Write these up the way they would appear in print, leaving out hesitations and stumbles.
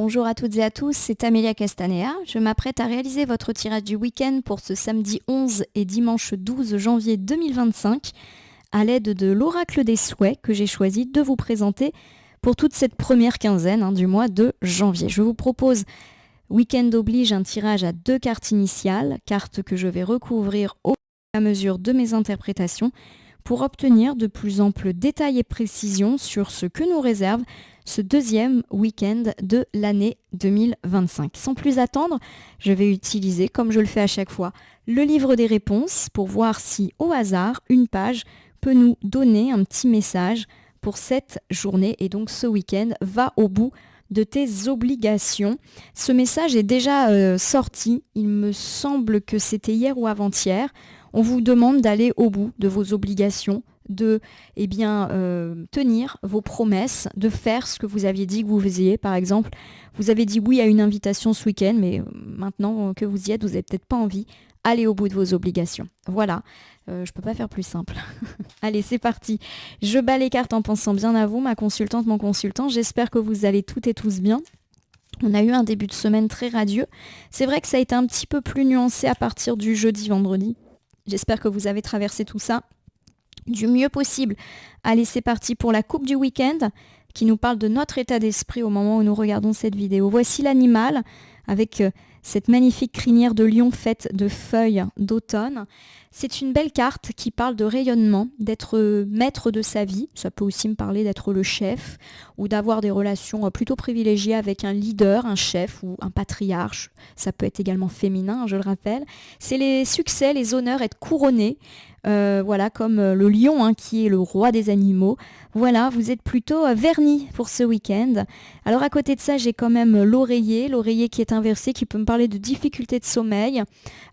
Bonjour à toutes et à tous, c'est Amélia Castanea. Je m'apprête à réaliser votre tirage du week-end pour ce samedi 11 et dimanche 12 janvier 2025 à l'aide de l'oracle des souhaits que j'ai choisi de vous présenter pour toute cette première quinzaine du mois de janvier. Je vous propose, week-end oblige, un tirage à 2 cartes initiales, cartes que je vais recouvrir au fur et à mesure de mes interprétations pour obtenir de plus amples détails et précisions sur ce que nous réserve ce deuxième week-end de l'année 2025. Sans plus attendre, je vais utiliser, comme je le fais à chaque fois, le livre des réponses pour voir si, au hasard, une page peut nous donner un petit message pour cette journée. Et donc ce week-end va au bout de tes obligations. Ce message est déjà sorti, il me semble que c'était hier ou avant-hier. On vous demande d'aller au bout de vos obligations, de tenir vos promesses, de faire ce que vous aviez dit que vous faisiez. Par exemple, vous avez dit oui à une invitation ce week-end, mais maintenant que vous y êtes, vous n'avez peut-être pas envie. Allez au bout de vos obligations. Voilà, je ne peux pas faire plus simple. Allez, c'est parti. Je bats les cartes en pensant bien à vous, ma consultante, mon consultant. J'espère que vous allez toutes et tous bien. On a eu un début de semaine très radieux. C'est vrai que ça a été un petit peu plus nuancé à partir du jeudi-vendredi. J'espère que vous avez traversé tout ça du mieux possible. Allez, c'est parti pour la coupe du week-end qui nous parle de notre état d'esprit au moment où nous regardons cette vidéo. Voici l'animal avec cette magnifique crinière de lion faite de feuilles d'automne. C'est une belle carte qui parle de rayonnement, d'être maître de sa vie. Ça peut aussi me parler d'être le chef ou d'avoir des relations plutôt privilégiées avec un leader, un chef ou un patriarche. Ça peut être également féminin, je le rappelle. C'est les succès, les honneurs, être couronné. Voilà, comme le lion qui est le roi des animaux. Voilà, vous êtes plutôt vernis pour ce week-end. Alors à côté de ça, j'ai quand même l'oreiller qui est inversé, qui peut me parler de difficultés de sommeil,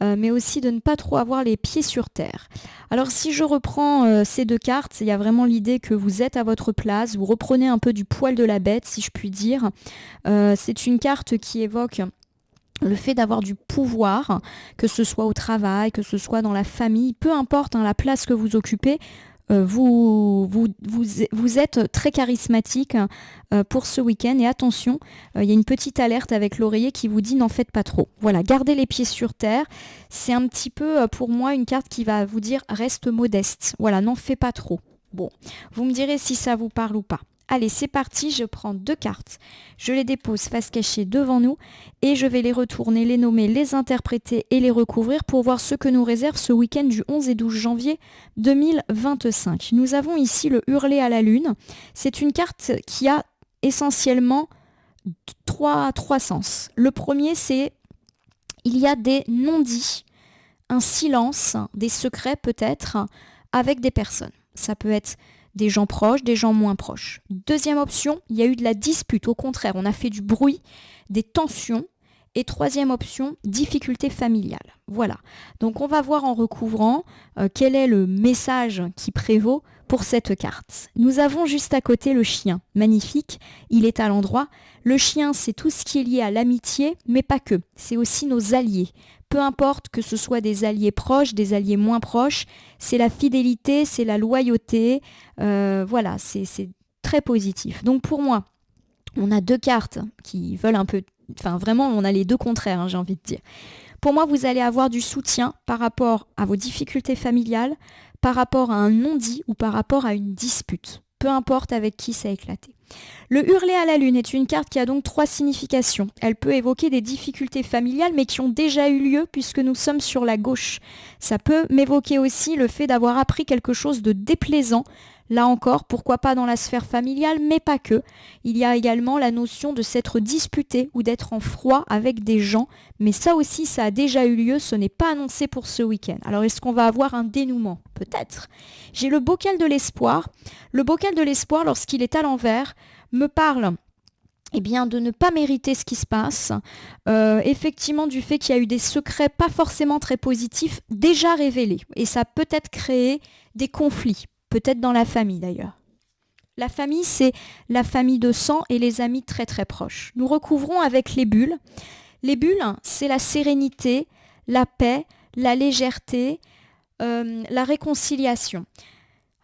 mais aussi de ne pas trop avoir les pieds sur terre. Alors si je reprends ces deux cartes, il y a vraiment l'idée que vous êtes à votre place, vous reprenez un peu du poil de la bête, si je puis dire. C'est une carte qui évoque le fait d'avoir du pouvoir, que ce soit au travail, que ce soit dans la famille, peu importe la place que vous occupez, vous êtes très charismatique pour ce week-end. Et attention, il y a une petite alerte avec l'oreiller qui vous dit n'en faites pas trop. Voilà, gardez les pieds sur terre. C'est un petit peu pour moi une carte qui va vous dire reste modeste. Voilà, n'en fais pas trop. Bon, vous me direz si ça vous parle ou pas. Allez, c'est parti, je prends 2 cartes, je les dépose face cachée devant nous et je vais les retourner, les nommer, les interpréter et les recouvrir pour voir ce que nous réserve ce week-end du 11 et 12 janvier 2025. Nous avons ici le hurler à la lune. C'est une carte qui a essentiellement trois sens. Le premier, c'est il y a des non-dits, un silence, des secrets peut-être, avec des personnes. Ça peut être des gens proches, des gens moins proches. Deuxième option, il y a eu de la dispute. Au contraire, on a fait du bruit, des tensions. Et troisième option, difficulté familiale. Voilà. Donc on va voir en recouvrant quel est le message qui prévaut pour cette carte. Nous avons juste à côté le chien. Magnifique, il est à l'endroit. Le chien, c'est tout ce qui est lié à l'amitié, mais pas que. C'est aussi nos alliés. Peu importe que ce soit des alliés proches, des alliés moins proches, c'est la fidélité, c'est la loyauté. Voilà, c'est très positif. Donc pour moi, on a 2 cartes qui veulent un peu... Enfin vraiment, on a les deux contraires, j'ai envie de dire. Pour moi, vous allez avoir du soutien par rapport à vos difficultés familiales, par rapport à un non-dit ou par rapport à une dispute. Peu importe avec qui ça a éclaté. Le hurler à la lune est une carte qui a donc 3 significations. Elle peut évoquer des difficultés familiales mais qui ont déjà eu lieu puisque nous sommes sur la gauche. Ça peut m'évoquer aussi le fait d'avoir appris quelque chose de déplaisant. Là encore, pourquoi pas dans la sphère familiale, mais pas que. Il y a également la notion de s'être disputé ou d'être en froid avec des gens, mais ça aussi, ça a déjà eu lieu, ce n'est pas annoncé pour ce week-end. Alors est-ce qu'on va avoir un dénouement ? Peut-être. J'ai le bocal de l'espoir. Le bocal de l'espoir, lorsqu'il est à l'envers, me parle de ne pas mériter ce qui se passe, effectivement du fait qu'il y a eu des secrets pas forcément très positifs déjà révélés, et ça peut être créé des conflits. Peut-être dans la famille d'ailleurs. La famille, c'est la famille de sang et les amis très très proches. Nous recouvrons avec les bulles. Les bulles, c'est la sérénité, la paix, la légèreté, la réconciliation.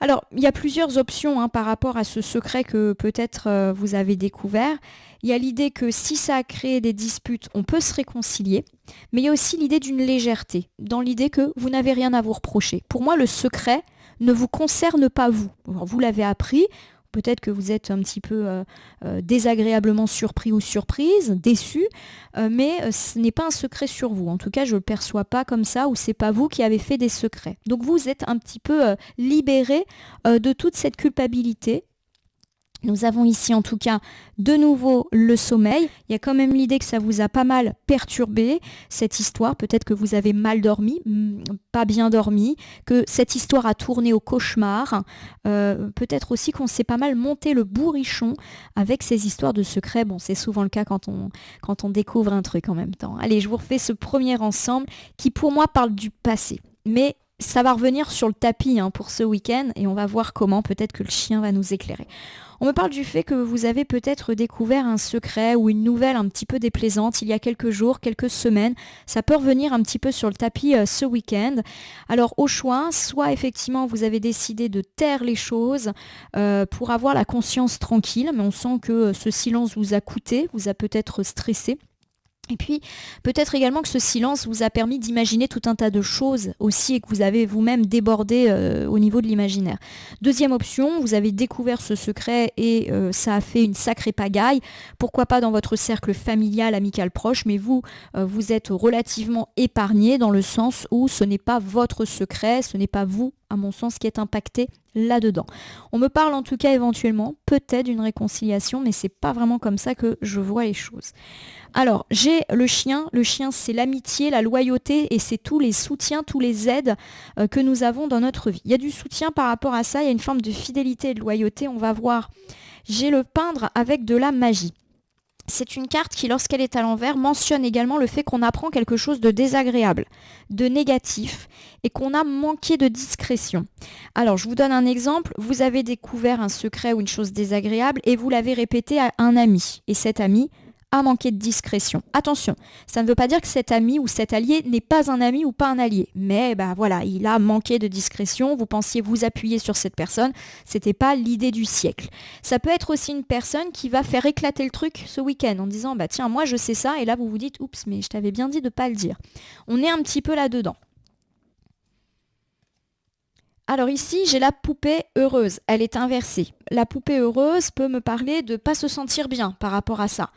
Alors, il y a plusieurs options par rapport à ce secret que peut-être vous avez découvert. Il y a l'idée que si ça a créé des disputes, on peut se réconcilier, mais il y a aussi l'idée d'une légèreté, dans l'idée que vous n'avez rien à vous reprocher. Pour moi, le secret ne vous concerne pas vous. Alors, vous l'avez appris, peut-être que vous êtes un petit peu désagréablement surpris ou surprise, déçu, mais ce n'est pas un secret sur vous. En tout cas, je ne le perçois pas comme ça, ou c'est pas vous qui avez fait des secrets. Donc vous êtes un petit peu libéré de toute cette culpabilité. Nous avons ici en tout cas de nouveau le sommeil. Il y a quand même l'idée que ça vous a pas mal perturbé, cette histoire. Peut-être que vous avez mal dormi, pas bien dormi, que cette histoire a tourné au cauchemar. Peut-être aussi qu'on s'est pas mal monté le bourrichon avec ces histoires de secrets. Bon, c'est souvent le cas quand on découvre un truc en même temps. Allez, je vous refais ce premier ensemble qui pour moi parle du passé. Mais ça va revenir sur le tapis pour ce week-end et on va voir comment. Peut-être que le chien va nous éclairer. On me parle du fait que vous avez peut-être découvert un secret ou une nouvelle un petit peu déplaisante il y a quelques jours, quelques semaines. Ça peut revenir un petit peu sur le tapis ce week-end. Alors au choix, soit effectivement vous avez décidé de taire les choses pour avoir la conscience tranquille, mais on sent que ce silence vous a coûté, vous a peut-être stressé. Et puis, peut-être également que ce silence vous a permis d'imaginer tout un tas de choses aussi et que vous avez vous-même débordé au niveau de l'imaginaire. Deuxième option, vous avez découvert ce secret et ça a fait une sacrée pagaille. Pourquoi pas dans votre cercle familial, amical proche, mais vous, vous êtes relativement épargné dans le sens où ce n'est pas votre secret, ce n'est pas vous, à mon sens, qui est impacté là-dedans. On me parle en tout cas éventuellement, peut-être d'une réconciliation, mais c'est pas vraiment comme ça que je vois les choses. Alors, j'ai le chien. Le chien, c'est l'amitié, la loyauté et c'est tous les soutiens, tous les aides que nous avons dans notre vie. Il y a du soutien par rapport à ça, il y a une forme de fidélité et de loyauté. On va voir. J'ai le peindre avec de la magie. C'est une carte qui, lorsqu'elle est à l'envers, mentionne également le fait qu'on apprend quelque chose de désagréable, de négatif, et qu'on a manqué de discrétion. Alors, je vous donne un exemple. Vous avez découvert un secret ou une chose désagréable et vous l'avez répété à un ami. Et cet ami a manqué de discrétion. Attention, ça ne veut pas dire que cet ami ou cet allié n'est pas un ami ou pas un allié. Mais voilà, il a manqué de discrétion, vous pensiez vous appuyer sur cette personne, c'était pas l'idée du siècle. Ça peut être aussi une personne qui va faire éclater le truc ce week-end en disant tiens, moi je sais ça, et là vous vous dites oups, mais je t'avais bien dit de pas le dire. On est un petit peu là-dedans. Alors ici, j'ai la poupée heureuse, elle est inversée. La poupée heureuse peut me parler de pas se sentir bien par rapport à ça.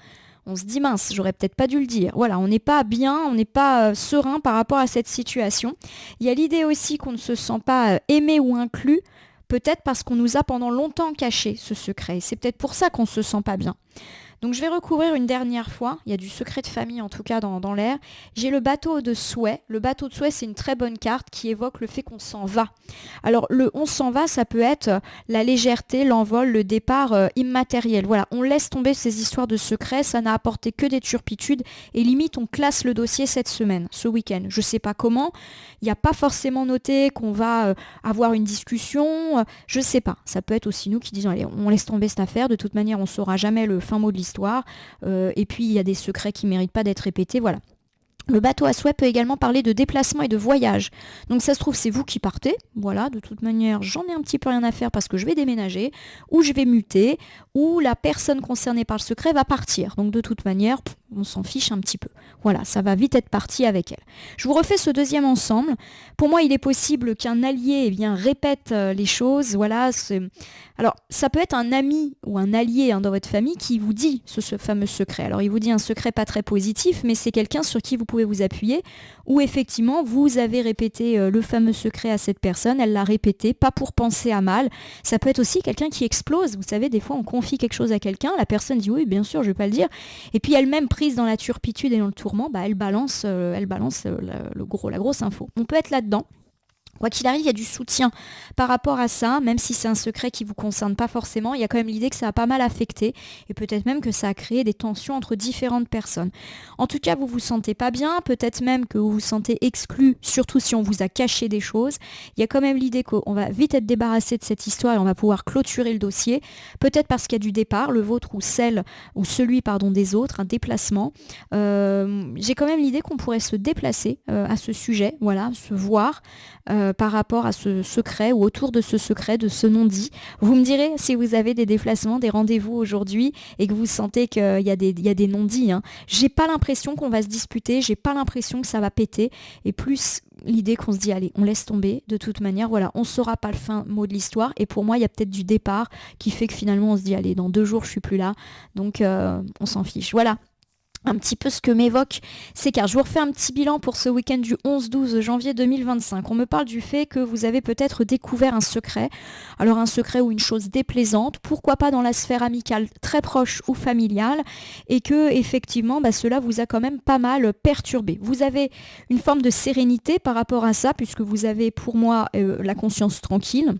On se dit mince, j'aurais peut-être pas dû le dire. Voilà, on n'est pas bien, on n'est pas serein par rapport à cette situation. Il y a l'idée aussi qu'on ne se sent pas aimé ou inclus, peut-être parce qu'on nous a pendant longtemps caché ce secret. C'est peut-être pour ça qu'on ne se sent pas bien. Donc je vais recouvrir une dernière fois, il y a du secret de famille en tout cas dans l'air. J'ai le bateau de souhait. Le bateau de souhait, c'est une très bonne carte qui évoque le fait qu'on s'en va. Alors le on s'en va, ça peut être la légèreté, l'envol, le départ immatériel. Voilà, on laisse tomber ces histoires de secrets, ça n'a apporté que des turpitudes et limite on classe le dossier cette semaine, ce week-end. Je sais pas comment, il n'y a pas forcément noté qu'on va avoir une discussion, je sais pas. Ça peut être aussi nous qui disons allez, on laisse tomber cette affaire, de toute manière on saura jamais le fin mot de l'histoire. Et puis il y a des secrets qui ne méritent pas d'être répétés, voilà. Le bateau à souhait peut également parler de déplacement et de voyage. Donc ça se trouve, c'est vous qui partez. Voilà, de toute manière, j'en ai un petit peu rien à faire parce que je vais déménager, ou je vais muter, ou la personne concernée par le secret va partir. Donc de toute manière, on s'en fiche un petit peu. Voilà, ça va vite être parti avec elle. Je vous refais ce deuxième ensemble. Pour moi, il est possible qu'un allié répète les choses. Voilà, alors, ça peut être un ami ou un allié dans votre famille qui vous dit ce fameux secret. Alors, il vous dit un secret pas très positif, mais c'est quelqu'un sur qui vous pouvez vous appuyer, où effectivement, vous avez répété le fameux secret à cette personne, elle l'a répété, pas pour penser à mal. Ça peut être aussi quelqu'un qui explose. Vous savez, des fois, on confie quelque chose à quelqu'un, la personne dit oui, bien sûr, je vais pas le dire. Et puis, elle-même, prise dans la turpitude et dans le tourment, elle balance la grosse info. On peut être là-dedans. Quoi qu'il arrive, il y a du soutien par rapport à ça, même si c'est un secret qui ne vous concerne pas forcément, il y a quand même l'idée que ça a pas mal affecté et peut-être même que ça a créé des tensions entre différentes personnes. En tout cas, vous vous sentez pas bien, peut-être même que vous vous sentez exclu, surtout si on vous a caché des choses. Il y a quand même l'idée qu'on va vite être débarrassé de cette histoire et on va pouvoir clôturer le dossier, peut-être parce qu'il y a du départ, le vôtre ou celui des autres, un déplacement. J'ai quand même l'idée qu'on pourrait se déplacer à ce sujet, voilà, se voir. par rapport à ce secret ou autour de ce secret, de ce non-dit. Vous me direz si vous avez des déplacements, des rendez-vous aujourd'hui et que vous sentez qu'il y a des non-dits. Hein. J'ai pas l'impression qu'on va se disputer, j'ai pas l'impression que ça va péter. Et plus l'idée qu'on se dit, allez, on laisse tomber. De toute manière, voilà, on saura pas le fin mot de l'histoire. Et pour moi, il y a peut-être du départ qui fait que finalement, on se dit, allez, dans 2 jours, je suis plus là. Donc, on s'en fiche. Voilà. Un petit peu ce que m'évoque ces cartes. Je vous refais un petit bilan pour ce week-end du 11-12 janvier 2025. On me parle du fait que vous avez peut-être découvert un secret. Alors un secret ou une chose déplaisante, pourquoi pas dans la sphère amicale très proche ou familiale, et que effectivement cela vous a quand même pas mal perturbé. Vous avez une forme de sérénité par rapport à ça, puisque vous avez pour moi la conscience tranquille.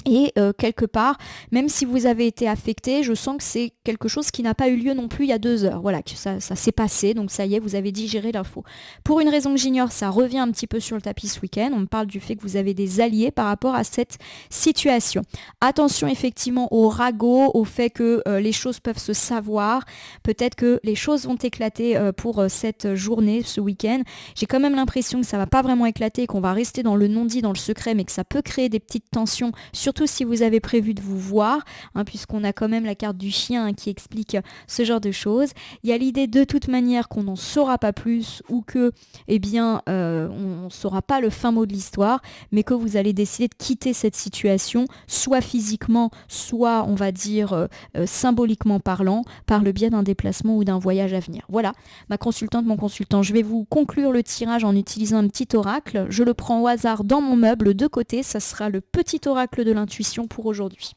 Et quelque part, même si vous avez été affecté, je sens que c'est quelque chose qui n'a pas eu lieu non plus il y a 2 heures. Voilà, que ça s'est passé, donc ça y est, vous avez digéré l'info. Pour une raison que j'ignore, ça revient un petit peu sur le tapis ce week-end. On me parle du fait que vous avez des alliés par rapport à cette situation. Attention effectivement au ragot, au fait que les choses peuvent se savoir. Peut-être que les choses vont éclater pour cette journée, ce week-end. J'ai quand même l'impression que ça va pas vraiment éclater, qu'on va rester dans le non-dit, dans le secret, mais que ça peut créer des petites tensions, surtout si vous avez prévu de vous voir, hein, puisqu'on a quand même la carte du chien qui explique ce genre de choses. Il y a l'idée de toute manière qu'on n'en saura pas plus ou que, on ne saura pas le fin mot de l'histoire, mais que vous allez décider de quitter cette situation, soit physiquement, soit, on va dire, symboliquement parlant, par le biais d'un déplacement ou d'un voyage à venir. Voilà, ma consultante, mon consultant. Je vais vous conclure le tirage en utilisant un petit oracle. Je le prends au hasard dans mon meuble de côté. Ça sera le petit oracle de l'intuition pour aujourd'hui.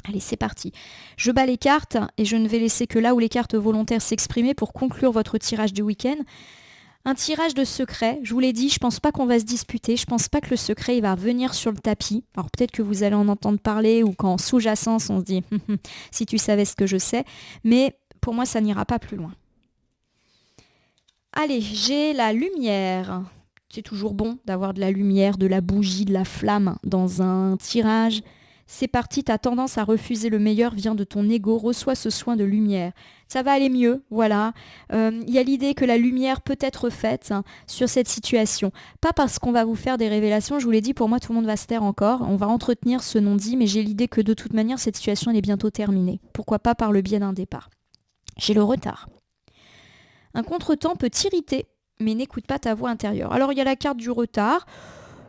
Allez, c'est parti. Je bats les cartes et je ne vais laisser que là où les cartes volontaires s'exprimer pour conclure votre tirage du week-end. Un tirage de secret, je vous l'ai dit, je pense pas qu'on va se disputer, je pense pas que le secret il va revenir sur le tapis. Alors peut-être que vous allez en entendre parler ou qu'en sous-jacence on se dit si tu savais ce que je sais, mais pour moi ça n'ira pas plus loin. Allez, j'ai la lumière. C'est toujours bon d'avoir de la lumière, de la bougie, de la flamme dans un tirage. C'est parti, ta tendance à refuser le meilleur vient de ton ego, reçois ce soin de lumière. Ça va aller mieux, voilà. Il y a l'idée que la lumière peut être faite sur cette situation. Pas parce qu'on va vous faire des révélations, je vous l'ai dit, pour moi tout le monde va se taire encore. On va entretenir ce non-dit, mais j'ai l'idée que de toute manière cette situation elle est bientôt terminée. Pourquoi pas par le biais d'un départ. J'ai le retard. Un contretemps peut t'irriter, mais n'écoute pas ta voix intérieure. Alors il y a la carte du retard.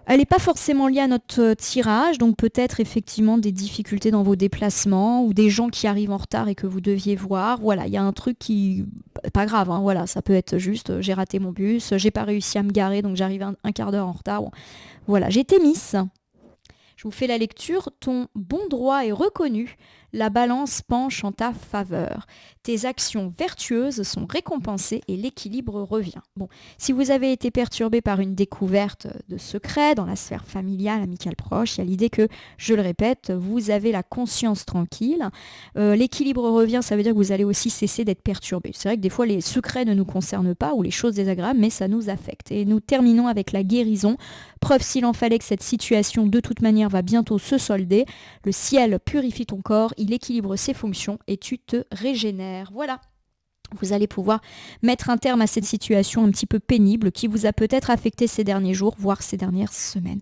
Elle n'est pas forcément liée à notre tirage, donc peut-être effectivement des difficultés dans vos déplacements ou des gens qui arrivent en retard et que vous deviez voir. Voilà, il y a un truc qui... Pas grave, hein, voilà, ça peut être juste, j'ai raté mon bus, j'ai pas réussi à me garer, donc j'arrive un quart d'heure en retard. Bon. Voilà, j'ai été miss. Je vous fais la lecture. Ton bon droit est reconnu. La balance penche en ta faveur. Tes actions vertueuses sont récompensées et l'équilibre revient. Bon, si vous avez été perturbé par une découverte de secret dans la sphère familiale, amicale proche, il y a l'idée que, je le répète, vous avez la conscience tranquille. L'équilibre revient, ça veut dire que vous allez aussi cesser d'être perturbé. C'est vrai que des fois, les secrets ne nous concernent pas ou les choses désagréables, mais ça nous affecte. Et nous terminons avec la guérison. Preuve s'il en fallait que cette situation, de toute manière, va bientôt se solder. Le ciel purifie ton corps, il équilibre ses fonctions et tu te régénères. Voilà. Vous allez pouvoir mettre un terme à cette situation un petit peu pénible qui vous a peut-être affecté ces derniers jours, voire ces dernières semaines.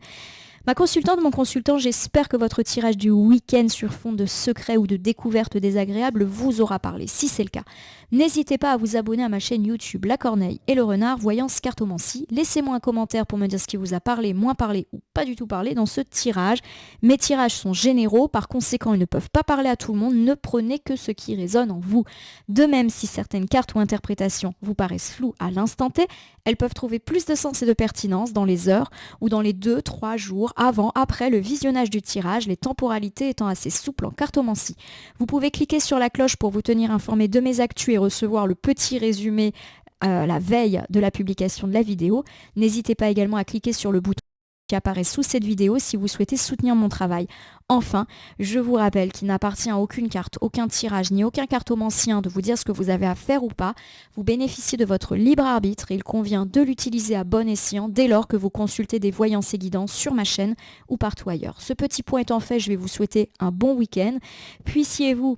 Ma consultante, mon consultant, j'espère que votre tirage du week-end sur fond de secrets ou de découvertes désagréables vous aura parlé. Si c'est le cas, n'hésitez pas à vous abonner à ma chaîne YouTube La Corneille et le Renard, Voyance Cartomancie. Laissez-moi un commentaire pour me dire ce qui vous a parlé, moins parlé ou pas du tout parlé dans ce tirage. Mes tirages sont généraux, par conséquent ils ne peuvent pas parler à tout le monde, ne prenez que ce qui résonne en vous. De même, si certaines cartes ou interprétations vous paraissent floues à l'instant T, elles peuvent trouver plus de sens et de pertinence dans les heures ou dans les 2-3 jours avant, après le visionnage du tirage, les temporalités étant assez souples en cartomancie. Vous pouvez cliquer sur la cloche pour vous tenir informé de mes actus et recevoir le petit résumé la veille de la publication de la vidéo. N'hésitez pas également à cliquer sur le bouton qui apparaît sous cette vidéo si vous souhaitez soutenir mon travail. Enfin, je vous rappelle qu'il n'appartient à aucune carte, aucun tirage, ni aucun cartomancien de vous dire ce que vous avez à faire ou pas. Vous bénéficiez de votre libre arbitre et il convient de l'utiliser à bon escient dès lors que vous consultez des voyances et guidances sur ma chaîne ou partout ailleurs. Ce petit point étant fait, je vais vous souhaiter un bon week-end. Puissiez-vous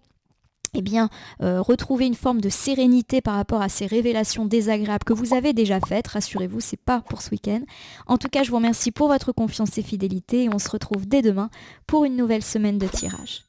retrouver une forme de sérénité par rapport à ces révélations désagréables que vous avez déjà faites. Rassurez-vous, c'est pas pour ce week-end. En tout cas, je vous remercie pour votre confiance et fidélité et on se retrouve dès demain pour une nouvelle semaine de tirage.